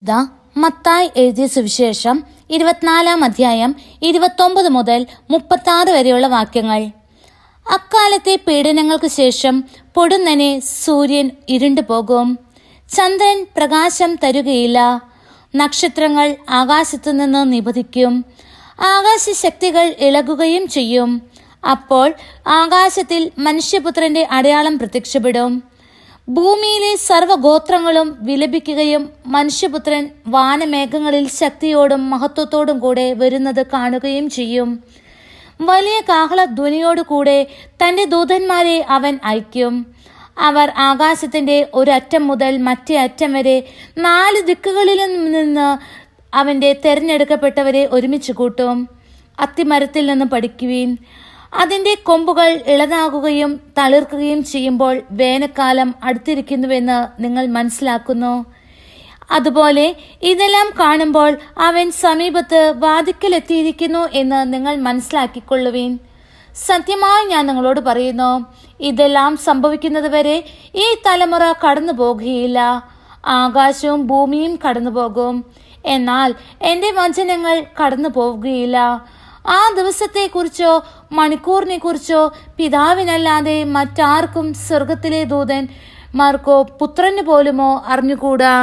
ദാ മത്തായി എഴുതിയ സുവിശേഷം 24 അധ്യായം 29 മുതൽ 36 വരെയുള്ള വാക്യങ്ങൾ. അക്കാലത്തെ പീഡനങ്ങൾക്ക് ശേഷം പൊടുന്നനെ സൂര്യൻ ഇരുണ്ടുപോകും, ചന്ദ്രൻ പ്രകാശം തരുകയില്ല, നക്ഷത്രങ്ങൾ ആകാശത്തുനിന്ന് നിപതിക്കും, ആകാശശക്തികൾ ഇളകുകയും ചെയ്യും. അപ്പോൾ ആകാശത്തിൽ മനുഷ്യപുത്രന്റെ അടയാളം പ്രത്യക്ഷപ്പെടും. ഭൂമിയിലെ സർവ്വഗോത്രങ്ങളും വിലപിക്കുകയും മനുഷ്യപുത്രൻ വാനമേഘങ്ങളിൽ ശക്തിയോടും മഹത്വത്തോടും കൂടെ വരുന്നത് കാണുകയും ചെയ്യും. വലിയ കാഹളധ്വനിയോടുകൂടെ തൻ്റെ ദൂതന്മാരെ അവൻ അയക്കും. അവർ ആകാശത്തിൻ്റെ ഒരറ്റം മുതൽ മറ്റേ അറ്റം വരെ 4 ദിക്കുകളിലും നിന്ന് അവൻ്റെ തെരഞ്ഞെടുക്കപ്പെട്ടവരെ ഒരുമിച്ച് കൂട്ടും. അത്തിമരത്തിൽ നിന്ന് പഠിക്കുവീൻ. അതിൻ്റെ കൊമ്പുകൾ ഇളതാകുകയും തളിർക്കുകയും ചെയ്യുമ്പോൾ വേനൽക്കാലം അടുത്തിരിക്കുന്നുവെന്ന് നിങ്ങൾ മനസ്സിലാക്കുന്നു. അതുപോലെ ഇതെല്ലാം കാണുമ്പോൾ അവൻ സമീപത്ത് വാതിക്കലെത്തിയിരിക്കുന്നു എന്ന് നിങ്ങൾ മനസ്സിലാക്കിക്കൊള്ളുവീൻ. സത്യമായി ഞാൻ നിങ്ങളോട് പറയുന്നു, ഇതെല്ലാം സംഭവിക്കുന്നത് വരെ ഈ തലമുറ കടന്നു പോകുകയില്ല. ആകാശവും ഭൂമിയും കടന്നു പോകും, എന്നാൽ എൻ്റെ വചനങ്ങൾ കടന്നു പോവുകയില്ല. ആ ദിവസത്തെക്കുറിച്ചോ മണിക്കൂറിനെ കുറിച്ചോ പിതാവിനല്ലാതെ മറ്റാർക്കും സ്വർഗത്തിലെ ദൂതന്മാർക്കോ പുത്രന് പോലുമോ അറിഞ്ഞുകൂടാ.